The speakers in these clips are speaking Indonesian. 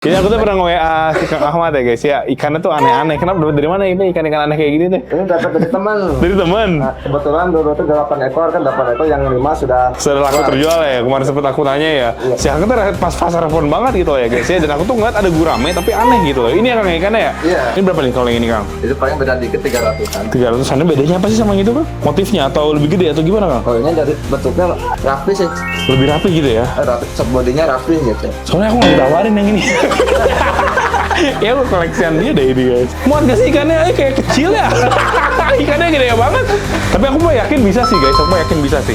Jadi aku tuh pernah nge-WA si Kang Ahmad ya guys ya, ikannya tuh aneh-aneh. Kenapa dapat dari mana ini ikan-ikan aneh kayak gini tuh? Ini dapat dari teman. Dari teman. Nah, kebetulan dulu tuh 8 ekor kan 8 ekor yang 5 sudah Laku terjual ya. Kemarin sempet aku tanya ya. Iya. Si Kang tuh pas pasar phone banget gitu ya guys ya. Dan aku tuh ngeliat ada gurame tapi aneh gitu loh. Ini ya Kang ikannya ya? Iya. Ini berapa nih kalau yang ini Kang? Itu paling beda dikit 300-an. 300-an. Bedanya apa sih sama yang itu Kang? Motifnya atau lebih gede atau gimana Kang? Kalau ini dari bentuknya rapi sih. Lebih rapi gitu ya? Rapi, bodinya rapi gitu. Soalnya aku nggak ditawarin yang ini. Ya aku koleksian dia deh ini guys. Muat gak sih ikannya? Kayak kecil ya. Ikannya gede banget. Tapi aku mah yakin bisa sih guys. Aku mah yakin bisa sih.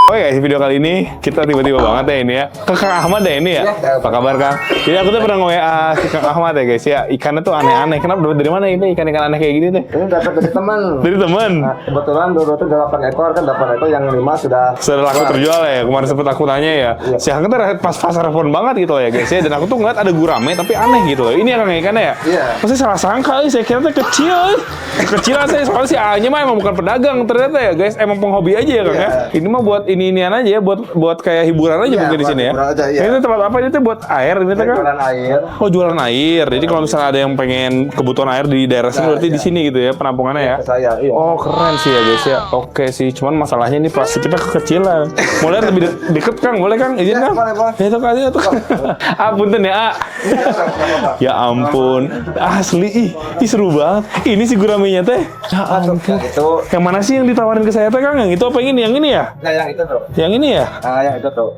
Oke guys, video kali ini kita tiba-tiba banget ya ini ya. Ke Kang Ahmad ya ini ya. Iya. Apa kabar Kang? Jadi aku tuh pernah nge-WA si Kang Ahmad ya guys ya. Ikannya tuh aneh-aneh. Kenapa dapat dari mana ini ikan-ikan aneh kayak gini tuh? Ini dapat dari teman. Dari teman. Nah, kebetulan dulu tuh 8 ekor kan 8 ekor yang 5 sudah Laku terjual ya. Kemarin sempet aku tanya ya. Iya. Si Kang tuh pas pasar phone banget gitu ya guys ya. Dan aku tuh ngeliat ada gurame tapi aneh gitu loh. Ini ya Kang ikannya ya? Iya. Pasti salah sangka, saya kira tuh kecil. Kecilan saya soalnya si A-nya mah emang bukan pedagang ternyata ya guys, emang penghobi aja ya Kang ya. Ini mah buat ini-inian aja ya, buat kayak hiburan aja Iya, mungkin di buat sini ya. hiburan aja, iya. Ini tempat apa ini tuh buat air ini tuh Kang? jualan air. Oh jualan air. Jadi kalau misalnya ada yang pengen kebutuhan air di daerah sini berarti di sini gitu ya penampungannya ya. Ke saya, iya. Oh keren sih ya guys ya. Oke sih, cuman masalahnya ini plastiknya kekecilan. Mau lihat lebih deket Kang, boleh Kang? Izin Ya, Kang? boleh. Ya itu Kang, itu Kang. Punten ya A. Ya ampun, asli ih seru banget. Ini si guramenya teh. Ya ampun. Itu Yang mana sih yang ditawarin ke saya teh Kang? Yang itu apa yang ini? Yang ini ya? nah yang itu tuh. Yang ini ya? Nah, yang itu tuh.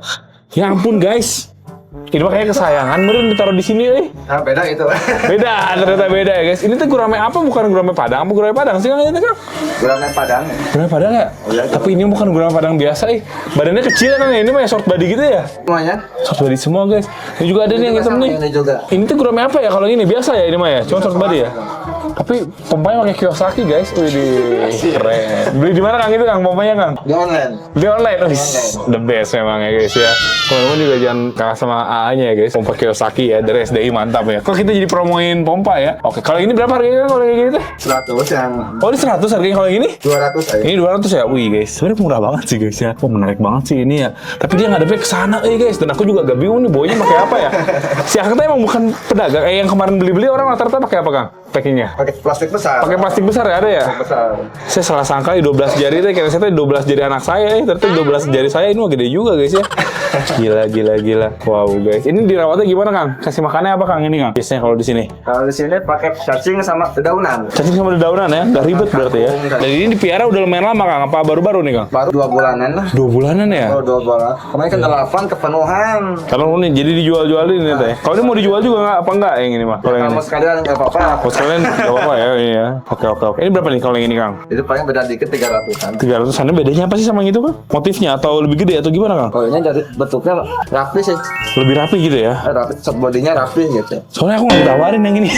Ya ampun guys. Ini mah kayak kesayangan, meren ditaruh di sini Nah, beda itu. Beda, ternyata beda ya guys. Ini tuh gurame apa? Bukan gurame Padang, apa gurame Padang sih Kang ini Kang? Gurame Padang. Gurame Padang ya? Iya, Tapi ini bukan gurame Padang biasa Badannya kecil kan ya? Ini mah ya short body gitu ya? Semuanya. Short body semua guys. Ini juga ada nih yang hitam sama nih. Ini juga. Ini tuh gurame apa ya kalau ini? Biasa ya ini mah ya? Cuma short body ya? Tapi pompanya pakai Kiyosaki guys. Wih, keren. Beli di mana Kang itu Kang? Pompanya Kang? Di online. Di online. The best memang ya guys ya. Teman-teman juga jangan kalah sama AA-nya ya guys. Pompa Kiyosaki ya dari SDI mantap ya. Kok kita jadi promoin pompa ya? Oke, kalau ini berapa harganya Kang kalau kayak gini tuh? 100 yang Oh ini 100 harganya kalau yang ini? 200 aja. Ini 200 ya? Wih guys, sebenarnya murah banget sih guys ya. Oh menarik banget sih ini ya. Tapi dia ngadepnya ke sana guys. Dan aku juga agak bingung nih bawanya pakai apa ya. Si Akta emang bukan pedagang. Yang kemarin beli-beli orang rata-rata pakai apa Kang? Packingnya? Pakai plastik besar. Pakai plastik besar ya ada ya? besar. Saya salah sangka 12 jari teh, kira saya 12 jari anak saya ternyata 12 jari saya ini mah gede juga guys ya. Gila. Wow guys. Ini dirawatnya gimana Kang? Kasih makannya apa Kang ini Kang? Biasanya kalau di sini. Kalau di sini pakai cacing sama dedaunan. Cacing sama dedaunan ya? Gak ribet berarti ya? Dan ini dipiara udah lumayan lama Kang? Apa baru-baru nih Kang? Baru 2 bulanan lah. 2 bulanan ya? Oh, 2 bulan. Kemarin kan 8 kepenuhan. Kalau ini jadi dijual-jualin ini teh. Kalau ini mau dijual juga nggak? Apa enggak yang ini mah? Kalau yang Kamu ini. sekalian nggak apa-apa. Oh sekalian nggak apa-apa ya ini ya. Oke. Ini berapa nih kalau yang ini Kang? Itu paling beda dikit 300-an. 300-an. Bedanya apa sih sama yang itu Kang? Motifnya atau lebih gede atau gimana Kang? Kalau ini dari bentuknya rapi sih. Lebih rapi gitu ya? Rapi, bodinya rapi gitu. Soalnya aku nggak ditawarin yang ini.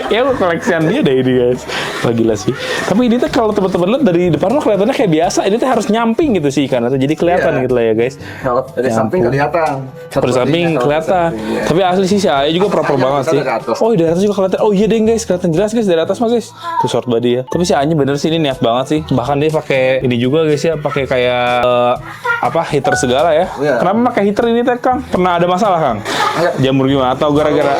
Ya aku koleksian dia deh ini guys. Wah gila sih. Tapi ini tuh kalau teman-teman lihat dari depan lo kelihatannya kayak biasa. Ini tuh harus nyamping gitu sih ikan. Jadi kelihatan Iya. gitu lah ya guys. Kalau dari Ya samping ampun. kelihatan. Dari samping kelihatan. Tapi asli sih si Ayah juga proper Ayah banget kita sih. dari atas. Oh dari atas juga kelihatan. Oh iya deh guys, kelihatan jelas guys dari atas mah guys. Tuh short body ya. Tapi si Ayahnya bener sih ini niat banget sih. Bahkan dia pakai ini juga guys ya, pakai kayak apa heater segala ya. Iya. Kenapa pakai heater ini teh Kang? Pernah ada masalah Kang? Enggak. Jamur gimana? Atau gara-gara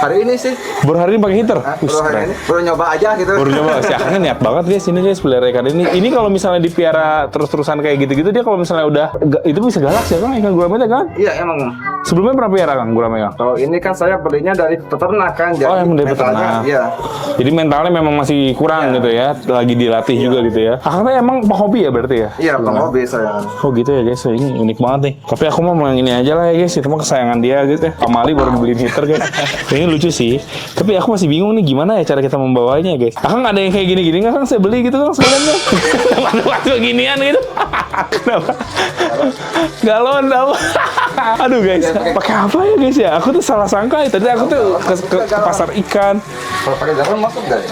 Hari ini sih. baru hari ini pakai heater? Baru hari ini. Baru nyoba aja gitu. Baru nyoba si Akangnya niat banget guys ini guys pelihara ikan ini. Ini kalau misalnya dipiara terus-terusan kayak gitu-gitu dia kalau misalnya udah itu bisa galak sih Kang ikan gurame kan? Iya emang. Sebelumnya pernah piara Kang gurame Kang? Kalau ini kan saya belinya dari peternak kan. Jadi Oh, emang dari mentalnya, peternak. Iya. Jadi mentalnya memang masih kurang gitu ya, lagi dilatih juga gitu ya. Akangnya emang hobi ya berarti ya? Iya, penghobi saya. Oh gitu ya guys, ini unik banget nih. Tapi aku mau yang ini aja lah ya guys, itu mah kesayangan dia gitu ya. Pamali baru beliin heater guys. Ini lucu sih. Tapi aku masih bingung nih gimana ya cara kita membawanya guys. Akang ada yang kayak gini-gini nggak Kang? Saya beli gitu Kang sekalian Kang. Ada waktu ginian gitu. Kenapa? Galon apa? Aduh guys, pakai apa ya guys ya? Aku tuh salah sangka. Tadi aku tuh ke pasar ikan. Kalau pakai galon masuk nggak ya?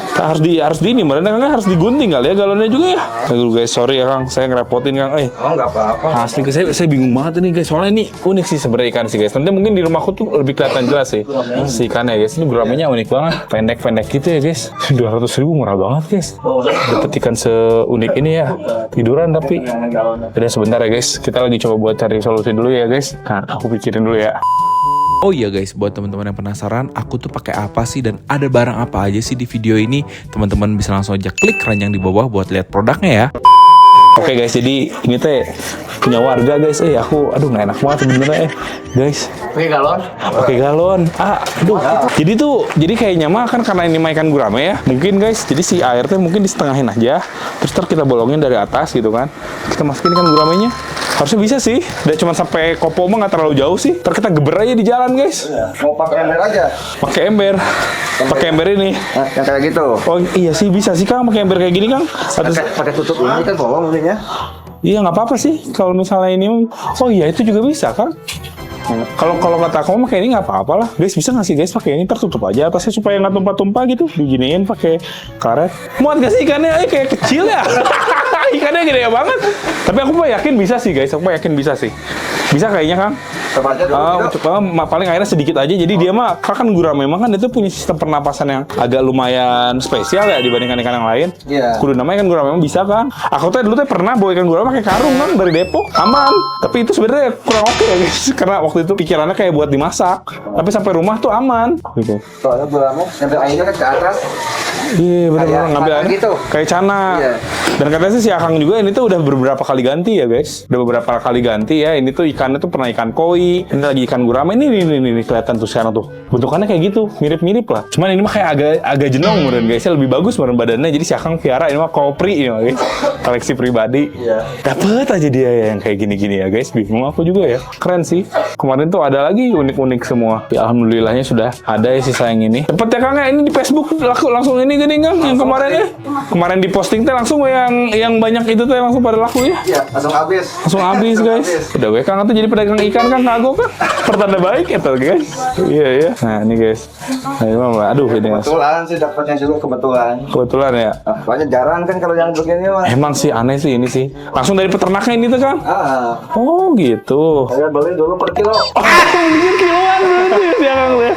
Harus di ini, mereka kan harus digunting kali ya galonnya juga ya. Aduh guys, sorry ya Kang, saya ngerepotin Kang. Oh nggak apa-apa. Asli saya bingung banget ini guys. Soalnya ini unik sih sebenarnya ikan sih guys. Nanti mungkin di rumahku tuh lebih kelihatan jelas sih si ikannya guys. Ini guramenya unik banget, pendek-pendek gitu ya guys. 200.000 murah banget guys. Dapat ikan seunik ini ya. Tiduran tapi. Udah sebentar ya guys. Kita lagi coba buat cari solusi dulu ya guys. Nah, aku pikirin dulu ya. Oh iya guys, buat teman-teman yang penasaran, aku tuh pakai apa sih dan ada barang apa aja sih di video ini, teman-teman bisa langsung aja klik keranjang di bawah buat lihat produknya ya. Oke guys, jadi ini teh punya warga guys. Aku aduh nggak enak banget sebenarnya guys. Pakai galon. Pakai galon. Aduh. Jadi kayaknya mah kan karena ini mah ikan gurame ya. Mungkin guys, jadi si air teh mungkin disetengahin aja. Terus ntar kita bolongin dari atas gitu kan. Kita masukin ikan guramenya. Harusnya bisa sih. Udah cuma sampai kopo mah nggak terlalu jauh sih. Ntar kita geber aja di jalan guys. Mau pakai ember aja. Pakai ember. Pakai ember ini. Nah, yang kayak gitu. Oh iya sih bisa sih Kang pakai ember kayak gini Kang. Pakai tutup ini kan bolong ininya. Iya nggak apa-apa sih kalau misalnya ini. Oh iya itu juga bisa kan. Kalau kata aku mah kayak ini nggak apa-apa lah. Guys bisa nggak sih guys pakai ini tertutup aja atasnya supaya nggak tumpah-tumpah gitu. Diginiin pakai karet. Muat nggak sih ikannya? Kayak kecil ya. Ikannya gede banget. Tapi aku mah yakin bisa sih guys. Aku mah yakin bisa sih. Bisa kayaknya Kang. Coba aja dulu. Paling airnya sedikit aja. Jadi dia mah kan gurame memang kan itu punya sistem pernapasan yang agak lumayan spesial ya dibandingkan ikan yang lain. Iya. Kudu namanya ikan gurame memang bisa kan. Aku tuh dulu pernah bawa ikan gurame pakai karung kan dari Depok. Aman. Tapi itu sebenarnya kurang oke ya guys. Karena waktu itu pikirannya kayak buat dimasak. Tapi sampai rumah tuh aman. Gitu. Soalnya gurame ngambil airnya kan ke atas. Iya benar-benar ngambil air gitu. Kayak cana. Iya. Dan katanya sih si Akang juga ini tuh udah beberapa kali ganti ya guys. Udah beberapa kali ganti ya. Ini tuh ikannya tuh pernah ikan koi. Ini lagi ikan gurame. Ini kelihatan tuh sekarang tuh. Bentukannya kayak gitu. Mirip-mirip lah. Cuman ini mah kayak agak jenong meren guys. Lebih bagus meren badannya. Jadi si Akang piara ini mah kopri ini mah guys. Koleksi pribadi. Iya. Dapet aja dia ya yang kayak gini-gini ya guys. Bingung aku juga ya. Keren sih. Kemarin tuh ada lagi unik-unik semua. Ya alhamdulillahnya sudah ada ya sisa yang ini. Cepet ya Kang ya. Ini di Facebook langsung ini gini Kang. Yang kemarin ya. Kemarin di posting teh langsung yang banyak itu teh langsung pada laku ya. Iya, langsung habis. Langsung habis guys. Udah gue Kang tuh jadi pedagang ikan kan kagok kan. Pertanda baik itu guys. Iya ya. Nah ini guys. Nah ini mah aduh ini guys. Kebetulan sih dapatnya juga kebetulan. Kebetulan ya. Banyak jarang kan kalau yang begini mah. Emang sih aneh sih ini sih. Langsung dari peternaknya ini tuh Kang. Oh gitu. Saya beli dulu per kilo. Bikin kiloan berarti ya Kang ya.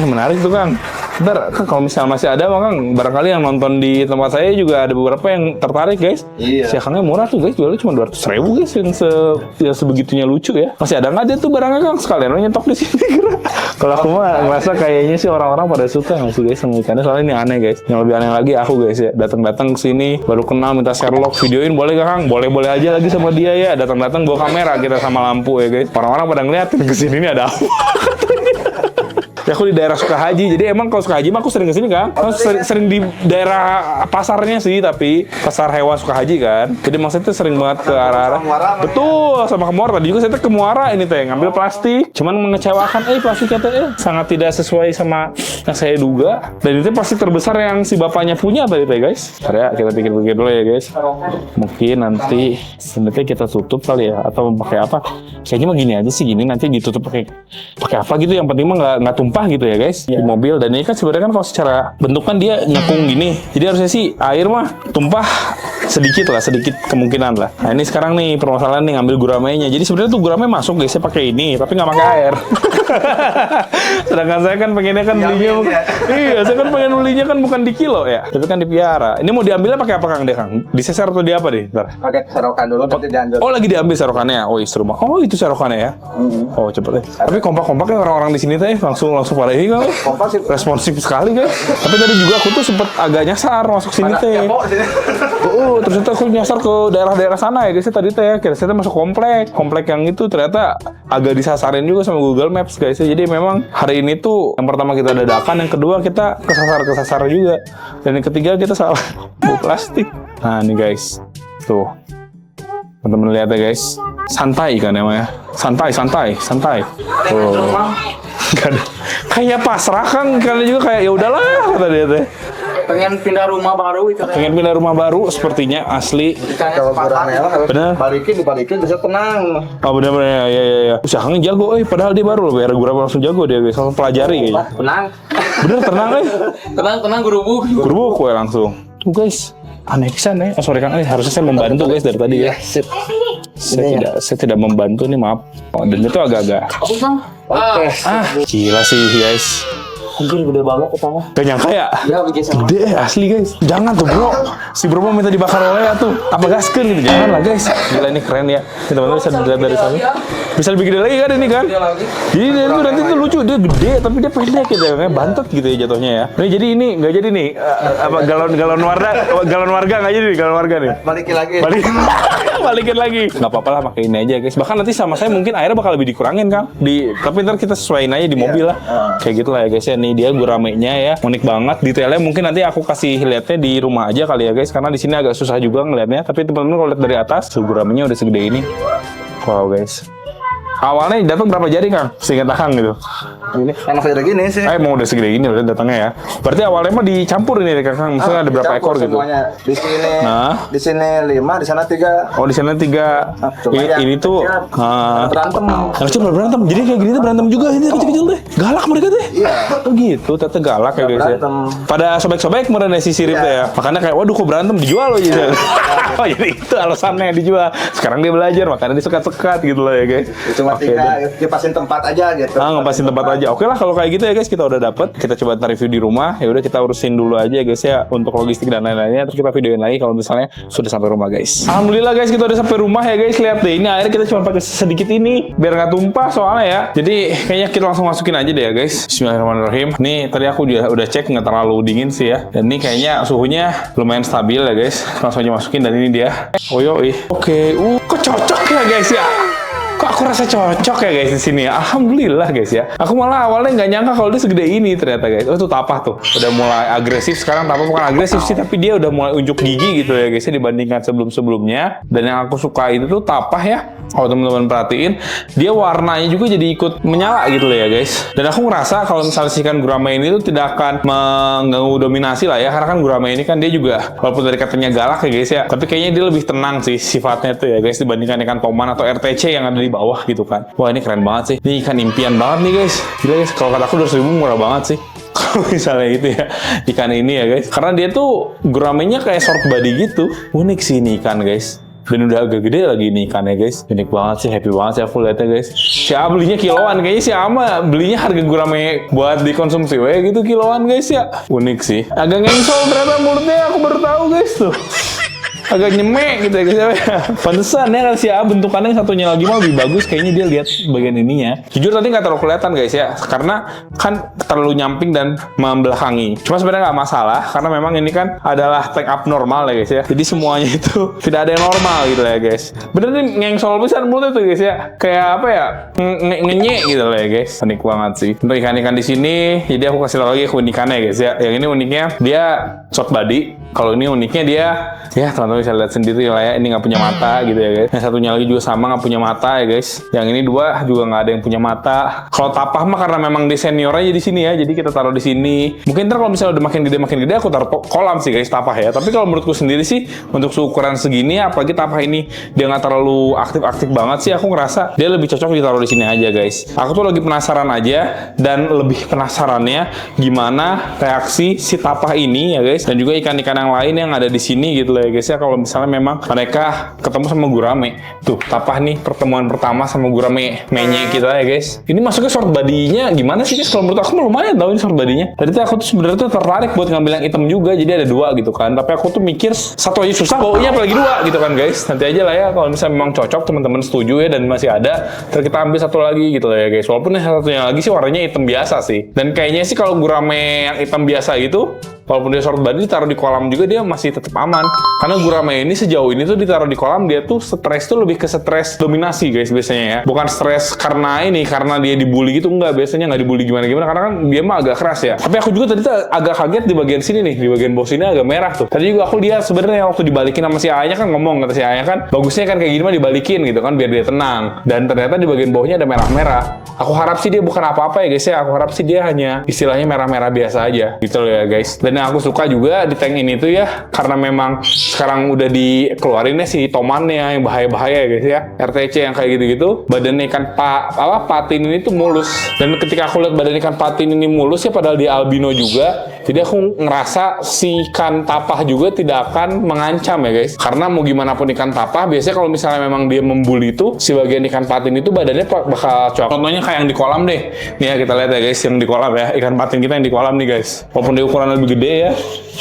Menarik tuh Kang. Ntar kan kalau misalnya masih ada mah Kang, barangkali yang nonton di tempat saya juga ada beberapa yang tertarik guys. Iya. Si Akangnya murah tuh guys, jualnya cuma 200.000 guys yang sebegitunya lucu ya. Masih ada nggak dia tuh barangnya Kang? Sekalian lo nyetok di sini kira. Kalau aku mah ngerasa kayaknya sih orang-orang pada suka nggak sih guys sama ikannya, soalnya ini aneh guys. Yang lebih aneh lagi aku guys ya, datang ke sini baru kenal minta Sherlock videoin boleh gak Kang? Boleh aja lagi sama dia ya. Datang bawa kamera kita sama lampu ya guys. Orang-orang pada ngeliatin kesini ini ada apa? Ya aku di daerah Sukahaji, jadi emang kalau Sukahaji mah aku sering kesini kan. Aku sering di daerah pasarnya sih, tapi pasar hewan Sukahaji kan. Jadi maksudnya sering banget ke arah-arah. Betul, sama ke Muara. Tadi juga saya ke Muara ini teh ngambil plastik. Cuman mengecewakan, plastiknya teh sangat tidak sesuai sama yang saya duga. Dan itu plastik terbesar yang si bapaknya punya tadi teh guys. Ntar ya kita pikir-pikir dulu ya guys. Mungkin nanti kita tutup kali ya, atau pakai apa? Kayaknya mah gini aja sih, gini nanti ditutup pakai apa gitu. Yang penting mah nggak tumpah gitu ya guys di mobil. Dan ini kan sebenarnya kan kalau secara bentuk kan dia nyekung gini, jadi harusnya sih air mah tumpah sedikit kemungkinan lah. Nah ini sekarang nih permasalahan nih ngambil guramenya. Jadi sebenarnya tuh gurame masuk guys, saya pakai ini tapi nggak pakai air. Sedangkan saya kan pengennya kan belinya iya, saya kan pengen belinya kan bukan di kilo ya, tapi kan dipiara. Ini mau diambilnya pakai apa Kang deh Kang? Diseser atau di apa deh? Pakai serokan dulu nanti diambil. Oh lagi diambil serokannya. Oh istri rumah. Oh itu serokannya ya. Oh cepet deh. Tapi kompak-kompaknya orang-orang di sini teh langsung pada ini Kang. Kompak sih. Responsif sekali guys. Tapi tadi juga aku tuh sempet agak nyasar masuk sini teh. Ternyata aku nyasar ke daerah-daerah sana ya guys tadi teh. Kira saya masuk komplek yang itu ternyata agak disasarin juga sama Google Maps guys. Jadi memang hari ini tuh yang pertama kita dadakan, yang kedua kita kesasar juga, dan yang ketiga kita salah bawa plastik. Nah nih guys, tuh teman-teman lihat ya guys, santai kan emangnya, santai. Tuh. Kayak pasrah kan, kalian juga kayak ya udahlah kata dia teh. Pengen pindah rumah baru itu. Pengen pindah rumah baru sepertinya asli. Kalau gurame harus Bener. dibalikin bisa tenang. Oh bener-bener ya. Usahakan jago, padahal dia baru loh, biar gurame langsung jago dia guys, langsung pelajari kayaknya. Tenang. Bener tenang Tenang gerubuk. Gerubuk gue langsung. Tuh guys, aneh pisan ya. Sorry Kang, harusnya saya membantu guys dari tadi ya. Saya tidak membantu nih, maaf. Dan itu agak-agak. Gila sih guys. Anjir gede banget ketama. Gak nyangka ya? Ya bikin sama. Gede asli guys. Jangan tuh bro. Si bro minta dibakar oleh tuh. Apa gaskeun gitu. Jangan lah guys. Gila ini keren ya. Teman-teman bisa dilihat dari sana. Bisa lebih gede lagi kan ini kan? Jadi dia tuh nanti tuh lucu, dia gede tapi dia pendek gitu ya, kayak bantet gitu ya jatuhnya ya. Nih jadi ini nggak jadi nih apa galon warga nggak jadi nih, galon warga nih. Balikin lagi. Balikin lagi. Nggak apa-apa lah, pakai ini aja guys. Bahkan nanti sama saya mungkin airnya bakal lebih dikurangin kan. Tapi ntar kita sesuaiin aja di mobil lah. Kayak gitu lah ya guys ya. Nih dia guramenya ya, unik banget. Detailnya mungkin nanti aku kasih lihatnya di rumah aja kali ya guys. Karena di sini agak susah juga ngelihatnya. Tapi teman-teman kalau lihat dari atas, guramenya udah segede ini. Wow guys. Awalnya datang berapa jari Kang? Seingat Akang gitu. Ini emang segede gini sih. Emang udah segede gini udah datangnya ya. Berarti awalnya mah dicampur ini Kang. Misalnya ada berapa ekor gitu. Semuanya. Di sini. Nah. Di sini 5, di sana 3. Oh, di sana 3. Ini tuh berantem. yang kecil berantem. Jadi kayak gini tuh berantem juga ini kecil-kecil deh. Galak mereka teh. Iya. Oh gitu, tete galak ya guys ya. Berantem. Pada sobek-sobek kemarin si sirip teh ya. Makanya kayak waduh kok berantem dijual loh gitu. Oh, jadi itu alasannya dijual. Sekarang dia belajar makanya dia sekat-sekat gitu loh ya guys. Cuma 3, dipasin tempat aja gitu. Ngepasin tempat aja. Oke lah kalau kayak gitu ya guys, kita udah dapet. Kita coba ntar review di rumah. Ya udah kita urusin dulu aja guys ya untuk logistik dan lain-lainnya. Terus kita videoin lagi kalau misalnya sudah sampai rumah guys. Alhamdulillah guys, kita udah sampai rumah ya guys. Lihat deh, ini air kita cuma pakai sedikit ini biar nggak tumpah soalnya ya. Jadi kayaknya kita langsung masukin aja deh ya guys. Bismillahirrahmanirrahim. Nih tadi aku udah cek nggak terlalu dingin sih ya. Dan ini kayaknya suhunya lumayan stabil ya guys. Langsung aja masukin dan ini dia. Oh yoi. Oke. Kok cocok ya guys ya? Kok aku rasa cocok ya guys di sini ya. Alhamdulillah guys ya. Aku malah awalnya nggak nyangka kalau dia segede ini ternyata guys. Oh itu tapah tuh. Udah mulai agresif sekarang. Tapah bukan agresif sih, tapi dia udah mulai unjuk gigi gitu ya guys ya dibandingkan sebelum-sebelumnya. Dan yang aku suka itu tuh tapah ya. Kalau teman-teman perhatiin, dia warnanya juga jadi ikut menyala gitu loh ya guys. Dan aku ngerasa kalau misalnya si ikan gurame ini tuh tidak akan mengganggu dominasi lah ya. Karena kan gurame ini kan dia juga walaupun dari katanya galak ya guys ya, tapi kayaknya dia lebih tenang sih sifatnya tuh ya guys dibandingkan ikan toman atau RTC yang ada di bawah gitu kan. Wah ini keren banget sih. Ini ikan impian banget nih guys. Gila guys, kalau kata aku 200.000 murah banget sih. Kalau misalnya gitu ya, ikan ini ya guys. Karena dia tuh guramenya kayak short body gitu. Unik sih ini ikan guys. Dan udah agak gede lagi nih ikannya guys. Unik banget sih, happy banget sih aku lihatnya guys. Si A belinya kiloan, kayaknya si Ama belinya harga gurame buat dikonsumsi gitu kiloan guys ya. Unik sih. Agak ngengsol ternyata mulutnya, aku baru tahu guys tuh. Agak nyemek gitu ya guys ya. Pantesan ya si A bentukannya yang satunya lagi mah lebih bagus. Kayaknya dia lihat bagian ininya. Jujur tadi nggak terlalu kelihatan guys ya. Karena kan terlalu nyamping dan membelakangi. Cuma sebenarnya nggak masalah. Karena memang ini kan adalah take up normal ya guys ya. Jadi semuanya itu tidak ada yang normal gitu ya guys. Bener nih ngengsol pisan mulutnya tuh guys ya. Kayak apa ya? Ngenyek gitu lah ya guys. Unik banget sih. Untuk ikan-ikan di sini. Jadi aku kasih tau lagi keunikannya guys ya. Yang ini uniknya dia short body. Kalau ini uniknya dia, ya teman-teman bisa lihat sendiri lah ya, ini nggak punya mata gitu ya guys. Yang satunya lagi juga sama nggak punya mata ya guys. Yang ini dua juga nggak ada yang punya mata. Kalau tapah mah karena memang di senior aja di sini ya, jadi kita taruh di sini. Mungkin ntar kalau misalnya udah makin gede aku taruh kolam sih guys tapah ya. Tapi kalau menurutku sendiri sih untuk seukuran segini, apalagi tapah ini dia nggak terlalu aktif-aktif banget sih, aku ngerasa dia lebih cocok ditaruh di sini aja guys. Aku tuh lagi penasaran aja dan lebih penasarannya gimana reaksi si tapah ini ya guys, dan juga ikan-ikan yang lain yang ada di sini gitu lah ya guys ya. Kalau misalnya memang mereka ketemu sama gurame tuh, tapah nih pertemuan pertama sama gurame menye kita ya guys. Ini masuknya short body-nya gimana sih guys? Kalau menurut aku lumayan tau ini short body-nya. Tadi tuh aku tuh sebenarnya tuh tertarik buat ngambil yang hitam juga, jadi ada 2 gitu kan. Tapi aku tuh mikir satu aja susah, baunya apalagi 2 gitu kan guys. Nanti aja lah ya kalau misalnya memang cocok, teman-teman setuju ya dan masih ada, terus kita ambil satu lagi gitu lah ya guys. Walaupun yang satunya lagi sih warnanya hitam biasa sih. Dan kayaknya sih kalau gurame yang hitam biasa gitu, walaupun dia short body ditaruh di kolam juga dia masih tetap aman. Karena gurame ini sejauh ini tuh ditaruh di kolam, dia tuh stres tuh lebih ke stres dominasi guys biasanya ya. Bukan stres karena dia dibully gitu, enggak. Biasanya nggak dibully gimana-gimana karena kan dia mah agak keras ya. Tapi aku juga tadi tuh agak kaget di bagian sini nih, di bagian bawah sini agak merah tuh. Tadi juga aku lihat sebenarnya waktu dibalikin sama si Ayahnya kan ngomong, kata si Ayah kan bagusnya kan kayak gini mah dibalikin gitu kan biar dia tenang. Dan ternyata di bagian bawahnya ada merah-merah. Aku harap sih dia bukan apa-apa ya guys ya. Aku harap sih dia hanya istilahnya merah-merah biasa aja gitu loh ya guys. Dan yang aku suka juga di tank ini tuh ya, karena memang sekarang udah dikeluarinnya si tomannya yang bahaya-bahaya ya guys ya, RTC yang kayak gitu-gitu. Badan ikan patin ini tuh mulus. Dan ketika aku lihat badan ikan patin ini mulus ya, padahal dia albino juga, jadi aku ngerasa si ikan tapah juga tidak akan mengancam ya guys. Karena mau gimana pun ikan tapah, biasanya kalau misalnya memang dia membuli itu, si bagian ikan patin itu badannya bakal cocok. Contohnya kayak yang di kolam deh. Nih ya kita lihat ya guys, yang di kolam ya, ikan patin kita yang di kolam nih guys. Walaupun dia ukuran lebih gede ya,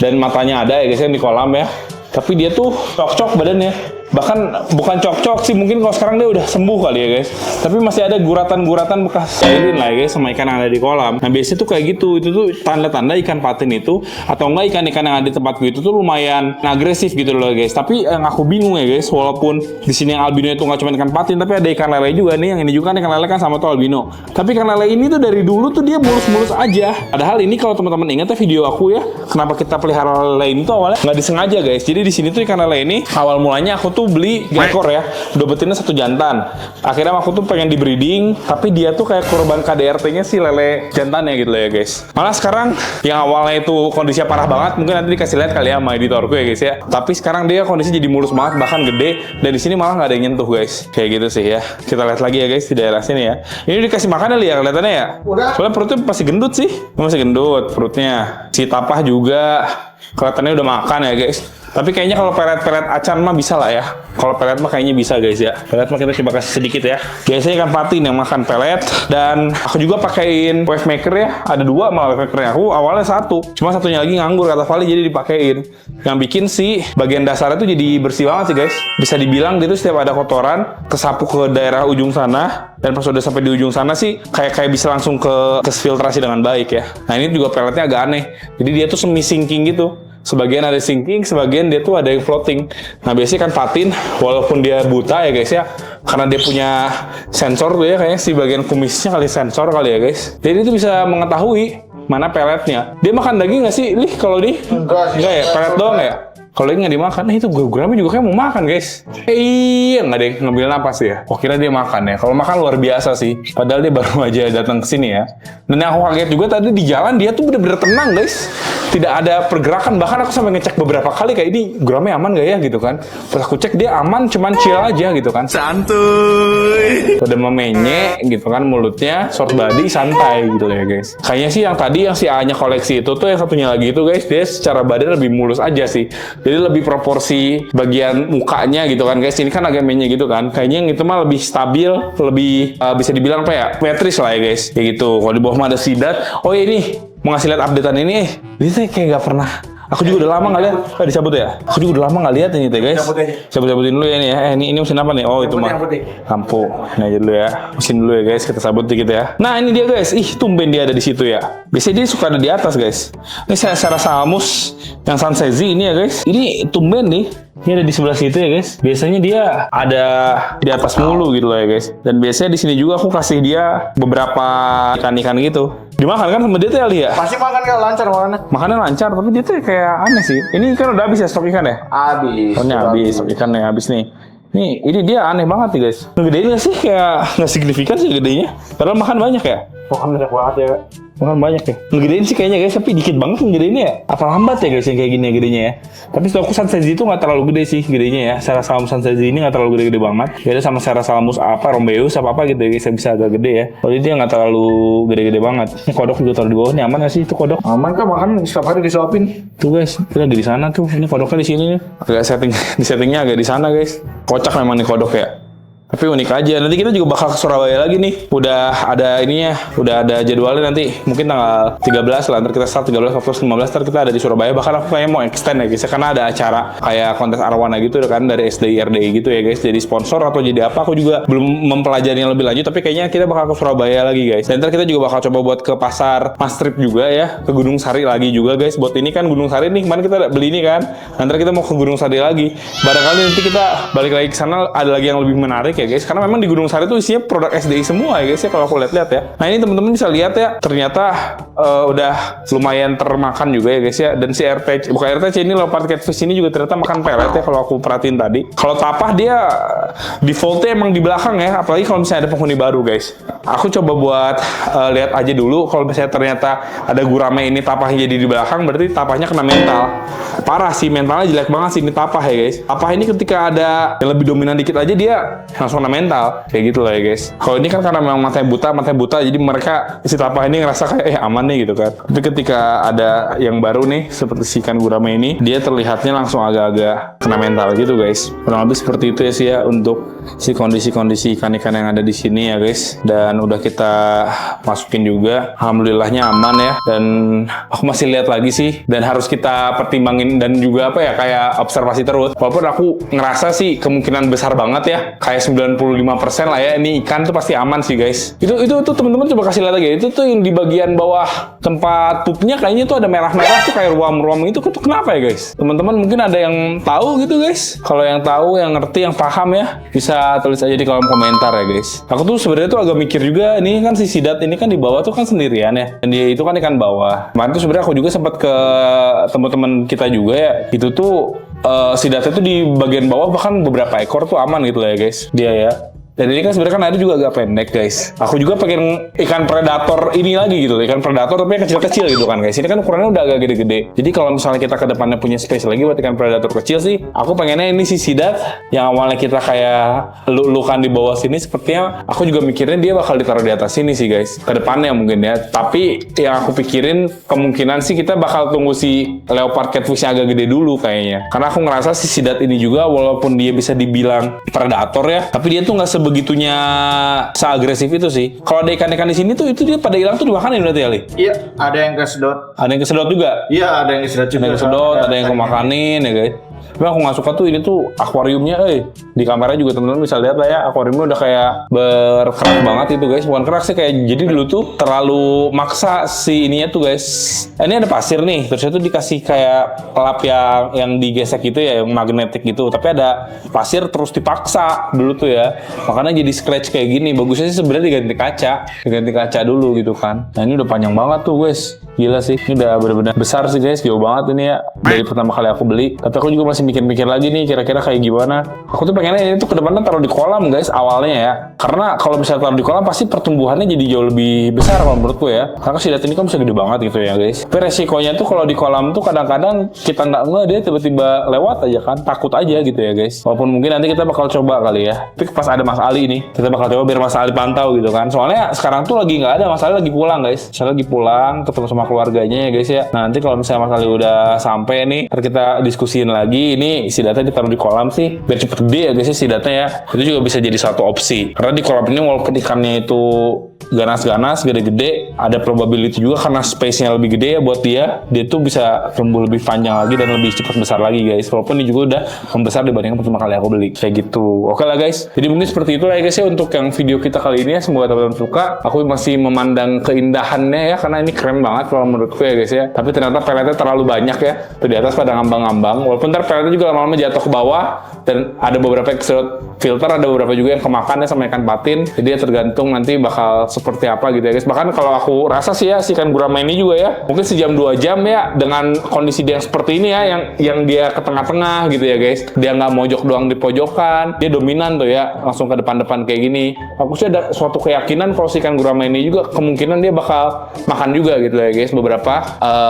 dan matanya ada ya guys yang di kolam ya, tapi dia tuh cocok badannya. Bahkan bukan cok-cok sih, mungkin kalau sekarang dia udah sembuh kali ya guys. Tapi masih ada guratan-guratan bekas sailin lah ya guys sama ikan yang ada di kolam. Nah biasanya tuh kayak gitu, itu tuh tanda-tanda ikan patin itu atau enggak ikan-ikan yang ada di tempat gue itu tuh lumayan agresif gitu loh guys. Tapi yang aku bingung ya guys, walaupun di sini yang albino itu nggak cuma ikan patin, tapi ada ikan lele juga nih. Yang ini juga kan ikan lele kan sama tuh albino. Tapi ikan lele ini tuh dari dulu tuh dia mulus-mulus aja. Padahal ini kalau teman-teman ingat ya video aku ya, kenapa kita pelihara lele ini tuh awalnya nggak disengaja guys. Jadi di sini tuh ikan lele ini awal mulanya aku tuh beli 3 ekor ya, udah betina 1 jantan. Akhirnya aku tuh pengen di breeding, tapi dia tuh kayak korban KDRT-nya si lele jantannya gitu loh ya guys. Malah sekarang yang awalnya itu kondisinya parah banget, mungkin nanti dikasih lihat kali ya sama editorku ya guys ya. Tapi sekarang dia kondisi jadi mulus banget, bahkan gede, dan di sini malah nggak ada yang nyentuh guys. Kayak gitu sih ya. Kita lihat lagi ya guys di daerah sini ya. Ini dikasih makan kali ya kelihatannya ya. Udah. Soalnya perutnya masih gendut sih, masih gendut perutnya. Si tapah juga kelihatannya udah makan ya guys. Tapi kayaknya kalau pelet-pelet acan mah bisa lah ya. Kalau pelet mah kayaknya bisa guys ya. Pelet mah kita coba kasih sedikit ya. Biasanya ikan patin yang makan pelet. Dan aku juga pakein wave maker ya. Ada 2 malah wave makernya. Aku awalnya 1. Cuma satunya lagi nganggur kata Vali jadi dipakein. Yang bikin sih bagian dasarnya tuh jadi bersih banget sih guys. Bisa dibilang gitu setiap ada kotoran kesapu ke daerah ujung sana. Dan pas udah sampai di ujung sana sih kayak bisa langsung ke filtrasi dengan baik ya. Nah ini juga peletnya agak aneh. Jadi dia tuh semi sinking gitu. Sebagian ada sinking, sebagian dia tuh ada yang floating. Nah biasanya kan patin, walaupun dia buta ya guys ya, karena dia punya sensor tuh ya, kayaknya si bagian kumisnya kali sensor kali ya guys. Jadi itu bisa mengetahui mana peletnya. Dia makan daging nggak sih? Lih kalau di? Enggak ya, pelet doang ya? Kalau ini nggak dimakan, nah itu gurame juga kayak mau makan guys. Iya, nggak ada yang ngambil napas ya. Oh kira dia makan ya. Kalau makan luar biasa sih. Padahal dia baru aja datang ke sini ya. Dan yang aku kaget juga tadi di jalan dia tuh bener-bener tenang guys. Tidak ada pergerakan. Bahkan aku sampai ngecek beberapa kali kayak ini gurame aman nggak ya gitu kan. Pas aku cek dia aman, cuman chill aja gitu kan. Santuy. Udah memenye gitu kan mulutnya, short body, santai gitu ya guys. Kayaknya sih yang tadi yang si A-nya koleksi itu tuh yang satunya lagi itu guys, dia secara badan lebih mulus aja sih. Jadi lebih proporsi bagian mukanya gitu kan guys. Ini kan agak menye gitu kan. Kayaknya yang itu mah lebih stabil, lebih bisa dibilang apa ya? Metris lah ya guys. Kayak gitu. Kalau di bawah mah ada sidat. Oh ya ini mau ngasih lihat updatean ini. Ini tuh kayak nggak pernah. Aku juga udah lama nggak lihat. Dicabut ya? Aku juga udah lama nggak lihat ini tuh guys. Cabut-cabutin dulu ya ini ya. Ini mesin apa nih? Oh itu mah lampu. Nah aja dulu ya. Mesin dulu ya guys. Kita sabut dikit ya. Nah ini dia guys. Ih tumben dia ada di situ ya. Biasanya dia suka ada di atas guys. Ini saya salmus yang Sansezi ini ya guys. Ini tumben nih. Ini ada di sebelah situ ya guys. Biasanya dia ada di atas mulu gitu loh ya guys. Dan biasanya di sini juga aku kasih dia beberapa ikan-ikan gitu. Dimakan kan sama dia tuh ya? Pasti makan kan lancar makannya. Makannya lancar, tapi dia tuh kayak aneh sih. Ini kan udah habis ya stok ikan ya? Habis. Oh ini habis, stok ikannya habis nih. Ini dia aneh banget nih guys. Ngedenya sih kayak nggak signifikan sih gedenya. Padahal makan banyak ya. Makan banyak banget ya. Makan banyak ya. Ngegedein sih kayaknya guys, tapi dikit banget ngedeinnya ya. Apa lambat ya guys yang kayak gini ya gedenya ya. Tapi setahu aku Sansezi itu nggak terlalu gede sih gedenya ya. Serra Salamus Sansezi ini nggak terlalu gede-gede banget. Beda sama Serra Salamus apa Rombeus apa gitu ya guys, yang bisa agak gede ya. Kalau dia nggak terlalu gede-gede banget. Ini kodok juga taruh di bawah. Ini aman nggak sih itu kodok? Aman kan makan setiap hari disuapin. Tuh guys, kita lagi di sana tuh. Ini kodoknya di sini nih. Agak settingnya agak di sana guys. Kocak memang nih kodok ya. Tapi unik aja. Nanti kita juga bakal ke Surabaya lagi nih. Udah ada ininya, udah ada jadwalnya nanti. Mungkin tanggal 13 lah. Ntar kita start 13, 14, 15. Ntar kita ada di Surabaya. Bahkan aku kayaknya mau extend ya guys. Karena ada acara kayak kontes arwana gitu kan. Dari SDI, RDI gitu ya guys. Jadi sponsor atau jadi apa. Aku juga belum mempelajari yang lebih lanjut. Tapi kayaknya kita bakal ke Surabaya lagi guys. Dan ntar kita juga bakal coba buat ke pasar Mastrip juga ya. Ke Gunung Sari lagi juga guys. Buat ini kan Gunung Sari nih. Kemarin kita beli ini kan. Nanti kita mau ke Gunung Sari lagi. Barangkali nanti kita balik lagi ke sana. Ada lagi yang lebih menarik ya guys, karena memang di Gunung Sari itu isinya produk SDI semua ya guys ya, kalau aku lihat-lihat ya. Nah ini teman-teman bisa lihat ya, ternyata udah lumayan termakan juga ya guys ya. Dan si RTC, bukan RTC, ini leopard catfish ini juga ternyata makan pelet ya, kalau aku perhatiin tadi. Kalau tapah dia defaultnya emang di belakang ya, apalagi kalau misalnya ada penghuni baru guys. Aku coba buat lihat aja dulu, kalau misalnya ternyata ada gurame ini tapahnya jadi di belakang, berarti tapahnya kena mental. Parah sih, mentalnya jelek banget sih ini tapah ya guys. Tapah ini ketika ada yang lebih dominan dikit aja dia langsung kena mental kayak gitu lah ya guys. Kalau ini kan karena memang matanya buta, jadi mereka si Tapa ini ngerasa kayak aman nih gitu kan. Tapi ketika ada yang baru nih seperti si ikan gurame ini, dia terlihatnya langsung agak-agak kena mental gitu guys. Kurang lebih seperti itu ya sih ya untuk si kondisi-kondisi ikan-ikan yang ada di sini ya guys. Dan udah kita masukin juga, alhamdulillahnya aman ya. Dan aku masih lihat lagi sih, dan harus kita pertimbangin dan juga apa ya, kayak observasi terus. Walaupun aku ngerasa sih kemungkinan besar banget ya, kayak 95% lah ya, ini ikan tuh pasti aman sih guys. Itu teman-teman coba kasih lihat lagi. Itu tuh yang di bagian bawah tempat pupnya kayaknya tuh ada merah-merah tuh kayak ruam-ruam itu tuh kenapa ya guys? Teman-teman mungkin ada yang tahu gitu guys. Kalau yang tahu, yang ngerti, yang paham ya, bisa tulis aja di kolom komentar ya guys. Aku tuh sebenarnya tuh agak mikir juga, ini kan si Sidat ini kan di bawah tuh kan sendirian ya. Dan dia itu kan ikan bawah. Kemarin tuh sebenarnya aku juga sempat ke teman-teman kita juga ya. Itu tuh Sidatnya tuh di bagian bawah bahkan beberapa ekor tuh aman gitu lah ya guys. Dia ya. Dan ini kan sebenarnya kan ada juga agak pendek guys. Aku juga pengen ikan predator ini lagi gitu, ikan predator tapi yang kecil-kecil gitu kan guys. Ini kan ukurannya udah agak gede-gede. Jadi kalau misalnya kita ke depannya punya space lagi buat ikan predator kecil sih, aku pengennya ini si Sidat yang awalnya kita kayak lukan di bawah sini, sepertinya aku juga mikirnya dia bakal ditaruh di atas sini sih guys. Ke depannya mungkin ya. Tapi yang aku pikirin kemungkinan sih kita bakal tunggu si leopard catfish yang agak gede dulu kayaknya. Karena aku ngerasa si Sidat ini juga walaupun dia bisa dibilang predator ya, tapi dia tuh nggak sebegitunya seagresif itu sih. Kalau ada ikan-ikan di sini tuh itu dia pada hilang tuh dimakanin berarti Ali. Iya, ada yang kesedot. Ada yang kesedot juga. Iya, ada yang kesedot juga. Ada yang kesedot, ada yang kemakanin ya guys. Tapi aku nggak suka tuh ini tuh akuariumnya, di kameranya juga teman-teman bisa lihat lah ya, akuariumnya udah kayak berkerak banget itu guys. Bukan kerak sih, kayak jadi dulu tuh terlalu maksa si ininya tuh guys. Ini ada pasir nih, terus itu dikasih kayak lap yang digesek gitu ya, yang magnetik gitu. Tapi ada pasir terus dipaksa dulu tuh ya, makanya jadi scratch kayak gini. Bagusnya sih sebenarnya diganti kaca dulu gitu kan. Nah ini udah panjang banget tuh guys. Gila sih, ini udah benar-benar besar sih guys, jauh banget ini ya dari pertama kali aku beli. Tapi aku juga masih mikir-mikir lagi nih kira-kira kayak gimana. Aku tuh pengennya ini tuh ke depannya taruh di kolam guys awalnya ya. Karena kalau misalnya taruh di kolam pasti pertumbuhannya jadi jauh lebih besar kalau menurutku ya. Karena si Sidat ini kan bisa gede banget gitu ya guys. Tapi resikonya tuh kalau di kolam tuh kadang-kadang kita nggak dia tiba-tiba lewat aja kan, takut aja gitu ya guys. Walaupun mungkin nanti kita bakal coba kali ya. Tapi pas ada Mas Ali nih, kita bakal coba biar Mas Ali pantau gitu kan. Soalnya sekarang tuh lagi nggak ada, Mas Ali lagi pulang guys. Saya lagi pulang ketemu sama keluarganya ya guys ya. Nah, nanti kalau misalnya Mas Ali udah sampai nih, ntar kita diskusiin lagi. Ini Sidatnya ditaruh di kolam sih biar cepet gede ya guys ya Sidatnya ya. Itu juga bisa jadi satu opsi. Karena di kolam ini walaupun ikannya itu ganas-ganas, gede-gede, ada probability juga karena space-nya lebih gede ya buat dia tuh bisa tumbuh lebih panjang lagi dan lebih cepat besar lagi guys. Walaupun ini juga udah membesar dibandingkan pertama kali aku beli kayak gitu. Oke lah guys, jadi mungkin seperti itu lah ya guys ya untuk yang video kita kali ini ya. Semoga teman-teman suka. Aku masih memandang keindahannya ya, karena ini keren banget kalau menurutku ya guys ya. Tapi ternyata peletnya terlalu banyak ya, tuh di atas pada ngambang-ngambang. Walaupun ntar peletnya juga lama-lama jatuh ke bawah, dan ada beberapa yang kesedot filter, ada beberapa juga yang kemakan ya sama ikan patin. Jadi ya tergantung nanti bakal seperti apa gitu ya guys. Bahkan kalau aku rasa sih ya, si ikan gurame ini juga ya, mungkin sejam 2 jam ya, dengan kondisi dia yang seperti ini ya, yang dia ke tengah-tengah gitu ya guys. Dia nggak mojok doang di pojokan, dia dominan tuh ya, langsung ke depan-depan kayak gini. Aku sih ada suatu keyakinan kalau si ikan gurame ini juga kemungkinan dia bakal makan juga gitu ya guys beberapa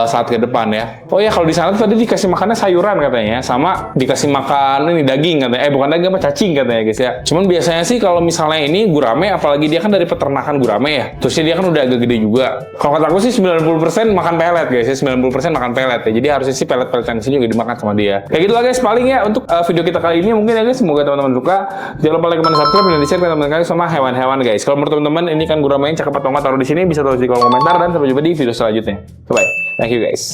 saat ke depan ya. Oh ya, kalau di sana tadi dikasih makannya sayuran katanya, sama dikasih makan ini daging katanya. Bukan daging apa, cacing katanya guys ya. Cuman biasanya sih kalau misalnya ini gurame, apalagi dia kan dari peternakan gurame ya, terusnya dia kan udah agak gede juga. Kalau kata aku sih 90% makan pelet guys ya, 90% makan pelet ya. Jadi harusnya sih pelet-pelet yang sini juga dimakan sama dia. Kayak gitu lah guys paling ya untuk video kita kali ini mungkin ya guys. Semoga teman-teman suka. Jangan lupa like, comment, subscribe, dan di-share ke teman-teman kalian sama hewan-hewan guys. Kalau menurut teman-teman ini kan gurame yang cakep atau nggak, taruh di sini, bisa tulis di kolom komentar, dan sampai jumpa di video selanjutnya. Bye bye. Thank you guys.